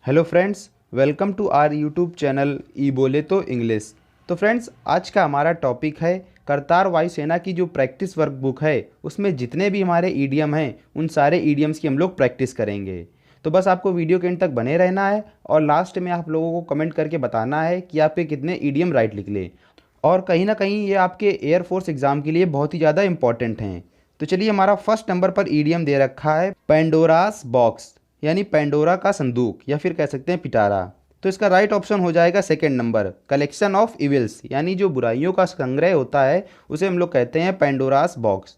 Hello friends, welcome to our YouTube channel E बोले तो English. तो फ्रेंड्स, आज का हमारा टॉपिक है करतार वायुसेना की जो प्रैक्टिस वर्क बुक है उसमें जितने भी हमारे ईडियम हैं उन सारे ईडियम्स की हम लोग प्रैक्टिस करेंगे। तो बस आपको वीडियो के एंड तक बने रहना है और लास्ट में आप लोगों को कमेंट करके बताना है कि आपके कितने ईडियम राइट निकले। और कहीं ना कहीं ये आपके एयरफोर्स एग्ज़ाम के लिए बहुत ही ज़्यादा इंपॉर्टेंट हैं। तो चलिए, हमारा फर्स्ट नंबर पर ईडियम दे रखा है पेंडोरास बॉक्स, यानी पेंडोरा का संदूक या फिर कह सकते हैं पिटारा। तो इसका राइट ऑप्शन हो जाएगा second number, collection of evils, यानी जो बुराइयों का संग्रह होता है उसे हम लोग कहते हैं पेंडोरास बॉक्स।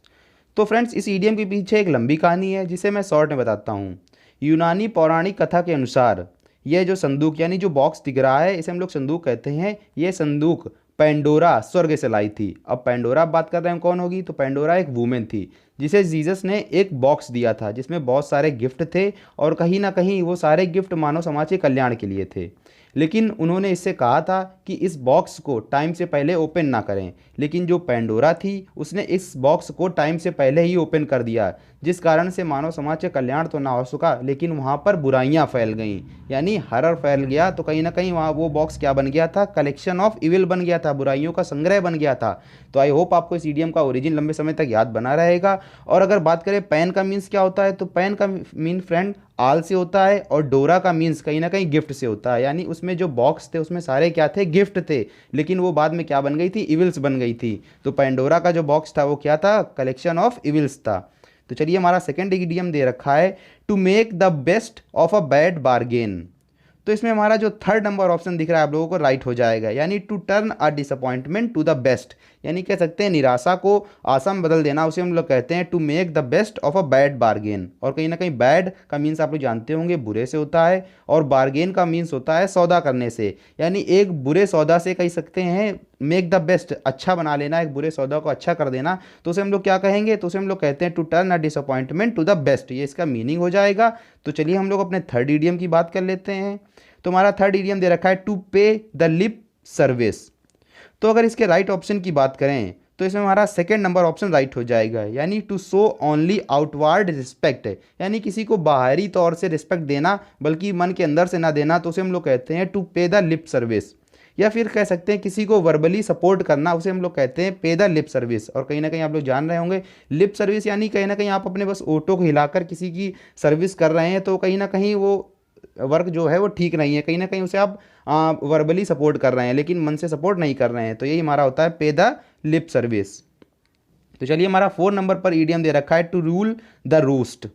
तो फ्रेंड्स, इस ईडियम के पीछे एक लंबी कहानी है जिसे मैं शॉर्ट में बताता हूँ। यूनानी पौराणिक कथा के अनुसार यह जो संदूक यानी जो बॉक्स दिख रहा है इसे हम लोग संदूक कहते हैं। ये संदूक पेंडोरा स्वर्ग से लाई थी। अब पेंडोरा बात कर रहे हैं कौन होगी, तो पेंडोरा एक वूमेन थी जिसे जीसस ने एक बॉक्स दिया था जिसमें बहुत सारे गिफ्ट थे और कहीं ना कहीं वो सारे गिफ्ट मानव समाज के कल्याण के लिए थे। लेकिन उन्होंने इससे कहा था कि इस बॉक्स को टाइम से पहले ओपन ना करें। लेकिन जो पेंडोरा थी उसने इस बॉक्स को टाइम से पहले ही ओपन कर दिया, जिस कारण से मानव समाज का कल्याण तो ना हो सका लेकिन वहाँ पर बुराइयाँ फैल गईं, यानी हरर फैल गया। तो कहीं ना कहीं वहाँ वो बॉक्स क्या बन गया था, कलेक्शन ऑफ इविल बन गया था, बुराइयों का संग्रह बन गया था। तो आई होप आपको इस ईडियम का ओरिजिन लंबे समय तक याद बना रहेगा। और अगर बात करें पैन का मीन्स क्या होता है, तो पैन का मीन फ्रेंड आल से होता है और डोरा का मीन्स कहीं ना कहीं गिफ्ट से होता है। यानी उसमें जो बॉक्स थे उसमें सारे क्या थे, गिफ्ट थे, लेकिन वो बाद में क्या बन गई थी, इविल्स बन गई थी। तो पेंडोरा का जो बॉक्स था वो क्या था, कलेक्शन ऑफ इविल्स था। तो चलिए, हमारा सेकंड इडियम दे रखा है to make the best of a bad bargain. तो इसमें हमारा जो थर्ड नंबर ऑप्शन दिख रहा है आप लोगों को राइट हो जाएगा, यानी to turn a disappointment to the best, यानी कह सकते हैं निराशा को आशा में बदल देना, उसे हम लोग कहते हैं to make the best of a bad bargain. और कहीं ना कहीं बैड का मीन्स आप लोग जानते होंगे बुरे से होता है और बार्गेन का मीन्स होता है सौदा करने से, यानी एक बुरे सौदा से कह सकते हैं मेक द बेस्ट, अच्छा बना लेना, एक बुरे सौदा को अच्छा कर देना। तो उसे हम लोग क्या कहेंगे, तो उसे हम लोग कहते हैं to turn a disappointment to the best, ये इसका मीनिंग हो जाएगा। तो चलिए हम लोग अपने थर्ड इडियम की बात कर लेते हैं। तो हमारा थर्ड इडियम दे रखा है टू पे द लिप सर्विस। तो अगर इसके राइट ऑप्शन की बात करें तो इसमें हमारा सेकंड नंबर ऑप्शन राइट हो जाएगा, यानी to show only outward respect, यानी किसी को बाहरी तौर से रिस्पेक्ट देना बल्कि मन के अंदर से ना देना, तो उसे हम लोग कहते हैं टू पे द लिप सर्विस। या फिर कह सकते हैं किसी को वर्बली सपोर्ट करना, उसे हम लोग कहते हैं पे द लिप सर्विस। और कहीं ना कहीं आप लोग जान रहे होंगे लिप सर्विस यानी कहीं ना कहीं आप अपने बस ओटो को हिलाकर किसी की सर्विस कर रहे हैं, तो कहीं ना कहीं वो वर्क जो है वो ठीक नहीं है, कहीं ना कहीं उसे आप वर्बली सपोर्ट कर रहे हैं लेकिन मन से सपोर्ट नहीं कर रहे हैं। तो यही हमारा होता है पे द लिप सर्विस। तो चलिए, हमारा 4 नंबर पर ईडियम दे रखा है टू रूल द रूस्ट।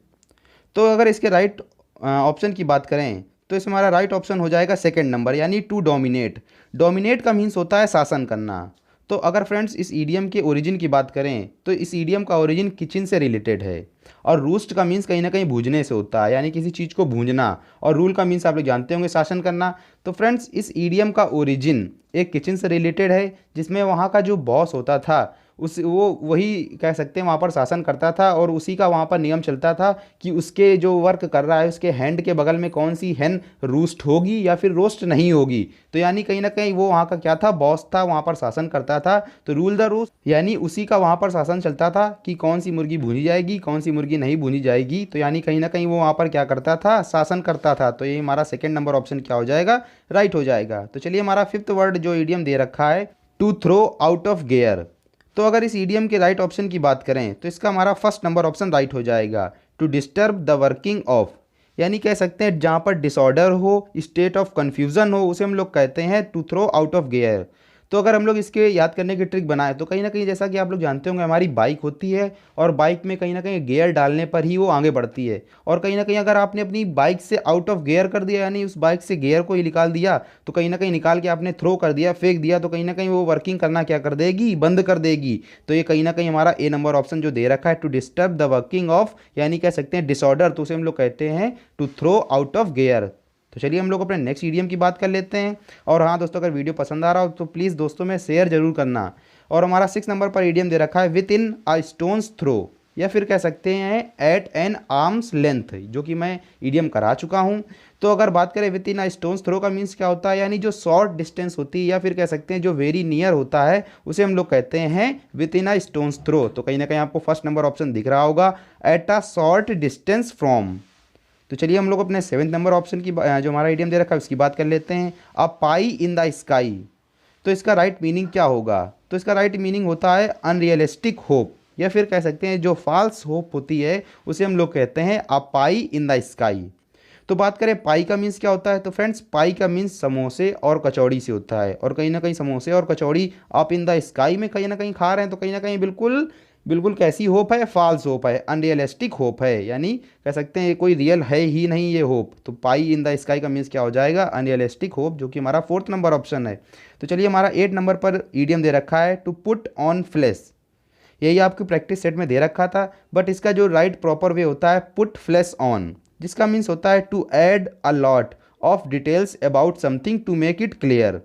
तो अगर इसके राइट ऑप्शन की बात करें तो इसमें हमारा राइट ऑप्शन हो जाएगा सेकंड नंबर, यानी टू डोमिनेट। डोमिनेट का मीन्स होता है शासन करना। तो अगर फ्रेंड्स इस ईडियम के ओरिजिन की बात करें तो इस ईडियम का ओरिजिन किचन से रिलेटेड है और रूस्ट का मीन्स कहीं ना कहीं भूनने से होता है, यानी किसी चीज़ को भूंजना। और रूल का मीन्स आप लोग जानते होंगे शासन करना। तो फ्रेंड्स, इस ईडियम का ओरिजिन एक किचन से रिलेटेड है जिसमें वहाँ का जो बॉस होता था उस वो वही कह सकते हैं वहाँ पर शासन करता था और उसी का वहाँ पर नियम चलता था कि उसके जो वर्क कर रहा है उसके हैंड के बगल में कौन सी हैन रूस्ट होगी या फिर रोस्ट नहीं होगी। तो यानी कहीं ना कहीं वो वहाँ का क्या था, बॉस था, वहाँ पर शासन करता था। तो रूल द रूस्ट यानी उसी का वहाँ पर शासन चलता था कि कौन सी मुर्गी भूनी जाएगी कौन सी मुर्गी नहीं भूनी जाएगी। तो यानी कहीं ना कहीं वो वहाँ पर क्या करता था, शासन करता था। तो ये हमारा सेकेंड नंबर ऑप्शन क्या हो जाएगा, राइट हो जाएगा। तो चलिए, हमारा फिफ्थ वर्ड जो ईडियम दे रखा है to throw out of gear. तो अगर इस ईडियम के राइट ऑप्शन की बात करें तो इसका हमारा फर्स्ट नंबर ऑप्शन राइट हो जाएगा, to disturb the working of, यानी कह सकते हैं जहाँ पर डिसऑर्डर हो, स्टेट ऑफ कन्फ्यूज़न हो, उसे हम लोग कहते हैं to throw out of gear. तो अगर हम लोग इसके याद करने की ट्रिक बनाएं तो कहीं ना कहीं जैसा कि आप लोग जानते होंगे हमारी बाइक होती है और बाइक में कहीं ना कहीं गियर डालने पर ही वो आगे बढ़ती है। और कहीं ना कहीं अगर आपने अपनी बाइक से आउट ऑफ गियर कर दिया, यानी उस बाइक से गियर को ही निकाल दिया, तो कहीं ना कहीं निकाल के आपने थ्रो कर दिया, फेंक दिया, तो कहीं ना कहीं वो वर्किंग करना क्या कर देगी, बंद कर देगी। तो ये कहीं ना कहीं हमारा ए नंबर ऑप्शन जो दे रखा है to disturb the working of, यानी कह सकते हैं डिसऑर्डर, तो उसे हम लोग कहते हैं to throw out of gear. तो चलिए हम लोग अपने नेक्स्ट ईडियम की बात कर लेते हैं। और हाँ दोस्तों, अगर वीडियो पसंद आ रहा हो तो प्लीज़ दोस्तों में शेयर जरूर करना। और हमारा 6 नंबर पर ईडियम दे रखा है within a stone's throw, या फिर कह सकते हैं एट एन आर्म्स लेंथ, जो कि मैं ईडियम करा चुका हूँ। तो अगर बात करें within a stone's throw का मीन्स क्या होता है, यानी जो शॉर्ट डिस्टेंस होती है या फिर कह सकते हैं जो वेरी नियर होता है उसे हम लोग कहते हैं within a stone's throw. तो कहीं ना कहीं आपको फर्स्ट नंबर ऑप्शन दिख रहा होगा, at a short distance from. तो चलिए हम लोग अपने 7वें नंबर ऑप्शन की जो हमारा ईडियम दे रखा है उसकी बात कर लेते हैं। अ पाई इन द स्काई, तो इसका राइट मीनिंग क्या होगा? तो इसका राइट मीनिंग होता है अनरियलिस्टिक होप, या फिर कह सकते हैं जो फॉल्स होप होती है उसे हम लोग कहते हैं अ पाई इन द स्काई। तो बात करें पाई का मीन्स क्या होता है, तो फ्रेंड्स पाई का मीन्स समोसे और कचौड़ी से होता है, और कहीं ना कहीं समोसे और कचौड़ी आप इन द स्काई में कहीं ना कहीं खा रहे हैं, तो कहीं ना कहीं बिल्कुल बिल्कुल कैसी होप है? फॉल्स होप है, अनरियलिस्टिक होप है, यानी कह सकते हैं कोई रियल है ही नहीं ये होप। तो पाई इन द स्काई का मीन्स क्या हो जाएगा? अनरियलिस्टिक होप, जो कि हमारा 4th नंबर ऑप्शन है। तो चलिए हमारा 8 नंबर पर ईडियम दे रखा है टू पुट ऑन फ्लेश। यही आपकी प्रैक्टिस सेट में दे रखा था, बट इसका जो राइट प्रॉपर वे होता है पुट फ्लैश ऑन, जिसका मीन्स होता है to add a lot of details about something to make it clear.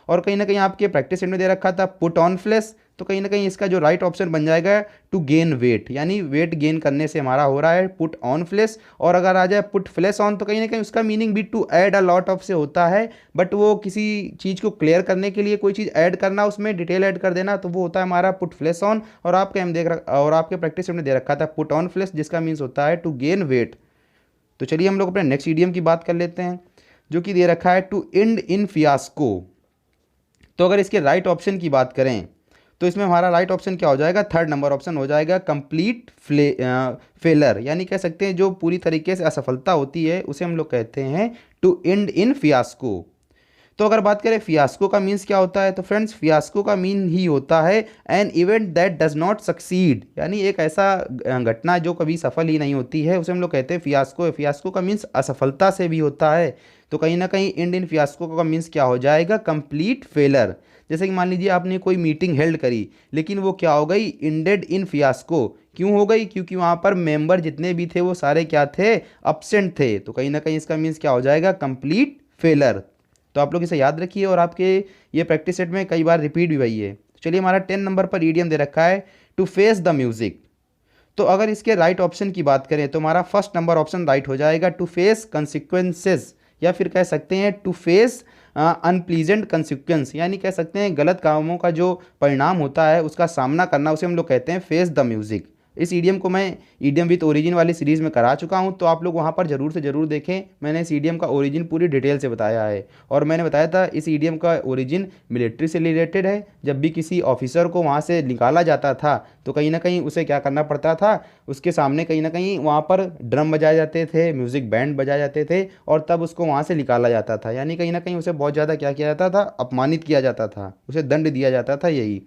और कहीं ना कहीं आपके प्रैक्टिस सेट में दे रखा था पुट ऑन फ्लैश, तो कहीं ना कहीं इसका जो राइट ऑप्शन बन जाएगा टू गेन वेट, यानी वेट गेन करने से हमारा हो रहा है पुट ऑन फ्लैश। और अगर आ जाए पुट फ्लैश ऑन, तो कहीं ना कहीं उसका मीनिंग भी to add a lot of से होता है, बट वो किसी चीज़ को क्लियर करने के लिए कोई चीज़ ऐड करना, उसमें डिटेल ऐड कर देना, तो वो होता है हमारा पुट फ्लैश ऑन। और आपके हम देख रखा और आपके प्रैक्टिस सेट में दे रखा था पुट ऑन फ्लैश, जिसका मीन्स होता है टू गेन वेट। तो चलिए हम लोग अपने नेक्स्ट ईडियम की बात कर लेते हैं, जो कि दे रखा है टू एंड इन फियास्को। तो अगर इसके राइट ऑप्शन की बात करें, तो इसमें हमारा राइट ऑप्शन क्या हो जाएगा? 3rd नंबर ऑप्शन हो जाएगा कंप्लीट फेलर, यानी कह सकते हैं जो पूरी तरीके से असफलता होती है उसे हम लोग कहते हैं टू एंड इन फियास्को। तो अगर बात करें फियास्को का मीन्स क्या होता है, तो फ्रेंड्स फियास्को का मीन ही होता है an event that does not succeed, यानी एक ऐसा घटना जो कभी सफल ही नहीं होती है, उसे हम लोग कहते हैं फियास्को। फियास्को का मीन्स असफलता से भी होता है, तो कहीं ना कहीं एंड इन फियास्को का मीन्स क्या हो जाएगा? Complete failure. जैसे कि मान लीजिए आपने कोई मीटिंग हेल्ड करी, लेकिन वो क्या हो गई? इंडेड इन फियास्को। क्यों हो गई? क्योंकि वहाँ पर मेंबर जितने भी थे वो सारे क्या थे? अब्सेंट थे। तो कहीं ना कहीं इसका मीन्स क्या हो जाएगा? Complete failure. तो आप लोग इसे याद रखिए, और आपके ये प्रैक्टिस सेट में कई बार रिपीट भी हुई है। तो चलिए हमारा 10 नंबर पर ईडियम दे रखा है टू फेस द म्यूजिक। तो अगर इसके राइट ऑप्शन की बात करें, तो हमारा 1st नंबर ऑप्शन राइट हो जाएगा टू फेस कंसिक्वेंसेस, या फिर कह सकते हैं टू फेस अनप्लीजेंट कंसिक्वेंस, यानी कह सकते हैं गलत कामों का जो परिणाम होता है उसका सामना करना, उसे हम लोग कहते हैं फेस द म्यूजिक। इस ईडियम को मैं ईडियम विथ ओरिजिन वाली सीरीज़ में करा चुका हूं, तो आप लोग वहां पर ज़रूर से ज़रूर देखें। मैंने इस ईडियम का ओरिजिन पूरी डिटेल से बताया है, और मैंने बताया था इस ईडियम का ओरिजिन मिलिट्री से रिलेटेड है। जब भी किसी ऑफिसर को वहां से निकाला जाता था, तो कहीं ना कहीं उसे क्या करना पड़ता था? उसके सामने कहीं ना कहीं वहाँ पर ड्रम बजाए जाते थे, म्यूज़िक बैंड बजाए जाते थे, और तब उसको वहाँ से निकाला जाता था, यानी कहीं ना कहीं उसे बहुत ज़्यादा क्या किया जाता था? अपमानित किया जाता था, उसे दंड दिया जाता था, यही।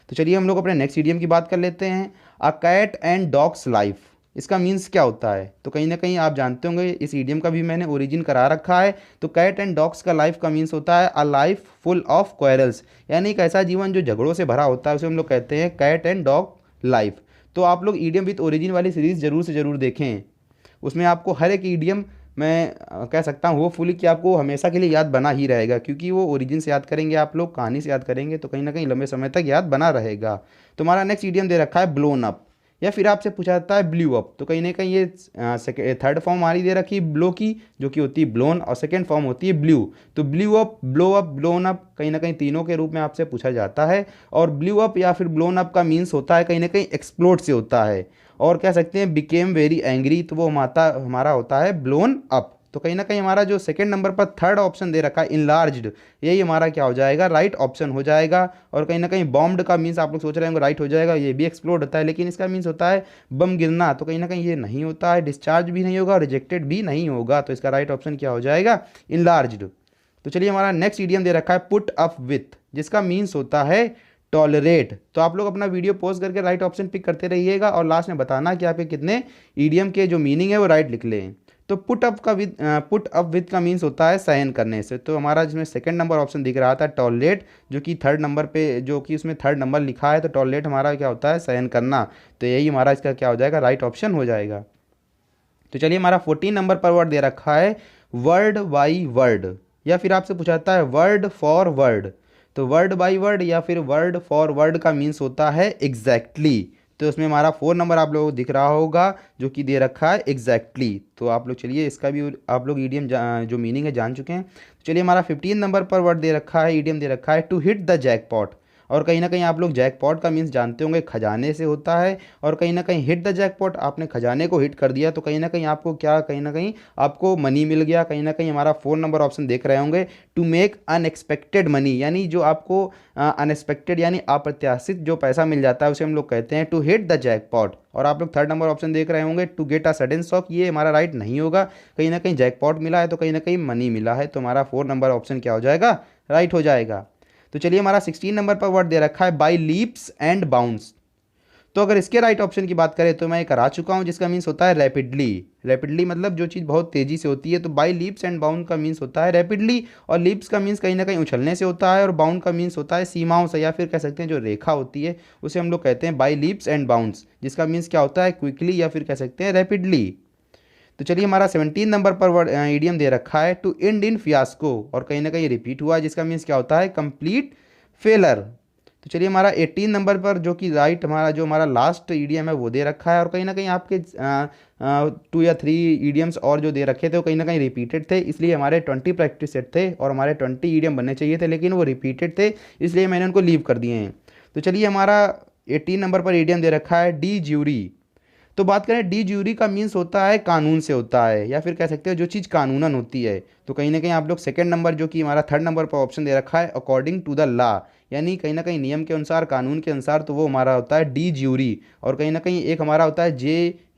तो चलिए हम लोग अपने नेक्स्ट ईडियम की बात कर लेते हैं, a cat and dog's life. इसका मीन्स क्या होता है? तो कहीं ना कहीं आप जानते होंगे, इस ईडियम का भी मैंने ओरिजिन करा रखा है। तो कैट एंड डॉग्स का लाइफ का मीन्स होता है a life full of quarrels, यानी एक ऐसा जीवन जो झगड़ों से भरा होता है, उसे हम लोग कहते हैं कैट एंड डॉग लाइफ। तो आप लोग ईडियम विथ ओरिजिन वाली सीरीज़ जरूर से ज़रूर देखें, उसमें आपको हर एक ईडियम मैं कह सकता हूँ वो फुली कि आपको हमेशा के लिए याद बना ही रहेगा, क्योंकि वो ओरिजिन से याद करेंगे आप लोग, कहानी से याद करेंगे, तो कहीं ना कहीं लंबे समय तक याद बना रहेगा। तो हमारा नेक्स्ट ईडियम दे रखा है ब्लोन अप, या फिर आपसे पूछा जाता है ब्ल्यू अप। तो कहीं ना कहीं ये 3rd फॉर्म हमारी दे रखी है ब्लो की, जो कि होती है ब्लोन, और 2nd फॉर्म होती है ब्ल्यू। तो blue up, blow up, blown up कहीं ना कहीं तीनों के रूप में आपसे पूछा जाता है। और ब्ल्यू अप या फिर ब्लोन अप का मीन्स होता है कहीं ना कहीं एक्सप्लोड से होता है, और कह सकते हैं बिकेम वेरी एंग्री, तो वो हमारा होता है ब्लोन अप। तो कहीं ना कहीं हमारा जो 2nd नंबर पर 3rd ऑप्शन दे रखा है इनलार्ज्ड, यही हमारा क्या हो जाएगा? राइट ऑप्शन हो जाएगा। और कहीं ना कहीं बॉम्ब्ड का मीन्स आप लोग सोच रहे होंगे राइट हो जाएगा, ये भी एक्सप्लोड होता है, लेकिन इसका मीन्स होता है बम गिरना, तो कहीं ना कहीं ये नहीं होता है, डिस्चार्ज भी नहीं होगा, रिजेक्टेड भी नहीं होगा। तो इसका राइट ऑप्शन क्या हो जाएगा? इनलार्ज्ड। तो चलिए हमारा नेक्स्ट ईडियम दे रखा है पुट अप विथ, जिसका मीन्स होता है टॉलरेट। तो आप लोग अपना वीडियो पॉज करके राइट ऑप्शन पिक करते रहिएगा, और लास्ट में बताना कि आपके कितने ईडियम के जो मीनिंग है वो राइट लिख लें। तो पुट अप विद का मीन्स होता है सहन करने से। तो हमारा जिसमें 2nd नंबर ऑप्शन दिख रहा था टॉलरेट, जो कि 3rd नंबर पे, जो कि उसमें 3rd नंबर लिखा है, तो टॉलरेट हमारा क्या होता है? सहन करना। तो यही हमारा इसका क्या हो जाएगा? राइट ऑप्शन हो जाएगा। तो चलिए हमारा 14 नंबर पर वर्ड दे रखा है वर्ड बाई वर्ड, या फिर आपसे पूछा जाता है वर्ड फॉर वर्ड। तो वर्ड बाई वर्ड या फिर वर्ड फॉर वर्ड का मीन्स होता है एग्जैक्टली। तो उसमें हमारा 4 नंबर आप लोगों को दिख रहा होगा, जो कि दे रखा है एग्जैक्टली। तो आप लोग चलिए इसका भी आप लोग ईडियम जो मीनिंग है जान चुके हैं। तो चलिए हमारा 15 नंबर पर वर्ड दे रखा है, ईडियम दे रखा है टू हिट द जैकपॉट। और कहीं ना कहीं आप लोग जैकपॉट का मीन्स जानते होंगे, खजाने से होता है। और कहीं ना कहीं हिट द जैकपॉट, आपने खजाने को हिट कर दिया तो कहीं ना कहीं आपको क्या, कहीं ना कहीं आपको मनी मिल गया। कहीं ना कहीं हमारा 4 नंबर ऑप्शन देख रहे होंगे, टू मेक अनएक्सपेक्टेड मनी, यानी जो आपको अनएक्सपेक्टेड यानी अप्रत्याशित जो पैसा मिल जाता है उसे हम लोग कहते हैं टू हिट द जैकपॉट। और आप लोग 3rd नंबर ऑप्शन देख रहे होंगे, to get a sudden shock, ये हमारा राइट नहीं होगा। कहीं ना कहीं जैकपॉट मिला है तो कहीं ना कहीं मनी मिला है, तो हमारा 4 नंबर ऑप्शन क्या हो जाएगा, राइट हो जाएगा। तो चलिए हमारा 16 नंबर पर वर्ड दे रखा है बाई लीप्स एंड बाउंस। तो अगर इसके राइट ऑप्शन की बात करें तो मैं करा चुका हूँ, जिसका मीन्स होता है रैपिडली। रैपिडली मतलब जो चीज़ बहुत तेज़ी से होती है, तो बाई लीप्स एंड बाउंड का मीन्स होता है रैपिडली। और लीप्स का मीन्स कहीं ना कहीं उछलने से होता है, और बाउंड का मीन्स होता है सीमाओं से, या फिर कह सकते हैं जो रेखा होती है उसे हम लोग कहते हैं बाई लीप्स एंड बाउंड्स, जिसका मीन्स क्या होता है क्विकली, या फिर कह सकते हैं रैपिडली। तो चलिए हमारा 17 नंबर पर वर्ड ईडियम दे रखा है टू एंड इन फियास्को, और कहीं ना कहीं रिपीट हुआ, जिसका मीन्स क्या होता है कंप्लीट फेलर। तो चलिए हमारा 18 नंबर पर जो कि राइट हमारा जो हमारा लास्ट ईडियम है वो दे रखा है, और कहीं ना कहीं आपके 2 या 3 ईडियम्स और जो दे रखे थे वो कहीं ना कहीं रिपीटेड थे, इसलिए हमारे 20 प्रैक्टिस सेट थे और हमारे 20 ईडियम बनने चाहिए थे, लेकिन वो रिपीटेड थे इसलिए मैंने उनको लीव कर दिए हैं। तो चलिए हमारा 18 नंबर पर ईडियम दे रखा है डी ज्यूरी। तो बात करें डी ज्यूरी का मीन्स होता है कानून से होता है, या फिर कह सकते हो जो चीज़ कानूनन होती है। तो कहीं ना कहीं आप लोग 2nd नंबर जो कि हमारा 3rd नंबर पर ऑप्शन दे रखा है अकॉर्डिंग टू द लॉ, यानी कहीं ना कहीं नियम के अनुसार, कानून के अनुसार, तो वो हमारा होता है डी ज्यूरी। और कहीं ना कहीं एक हमारा होता है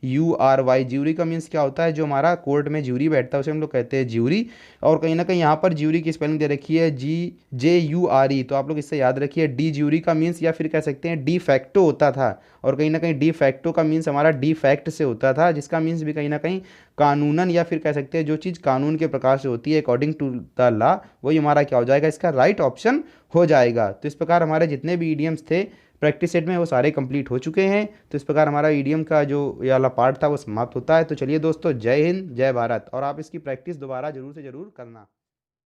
JURY, ज्यूरी का मीन्स क्या होता है, जो हमारा कोर्ट में ज्यूरी बैठता है उसे हम लोग कहते हैं ज्यूरी। और कहीं ना कहीं यहाँ पर ज्यूरी की स्पेलिंग दे रखी है JURE, तो आप लोग इससे याद रखिए डी ज्यूरी का मीन्स, या फिर कह सकते हैं डी फैक्टो होता था। और कहीं ना कहीं डी फैक्टो का मीन्स हमारा डी फैक्ट से होता था, जिसका मीन्स भी कहीं ना कहीं कानूनन, या फिर कह सकते हैं जो चीज़ कानून के प्रकार से होती है अकॉर्डिंग टू द लॉ, वही हमारा क्या हो जाएगा, इसका राइट ऑप्शन हो जाएगा। तो इस प्रकार हमारे जितने भी ईडियम्स थे प्रैक्टिस सेट में वो सारे कंप्लीट हो चुके हैं। तो इस प्रकार हमारा ईडियम का जो ये वाला पार्ट था वो समाप्त होता है। तो चलिए दोस्तों, जय हिंद जय भारत, और आप इसकी प्रैक्टिस दोबारा जरूर से ज़रूर करना।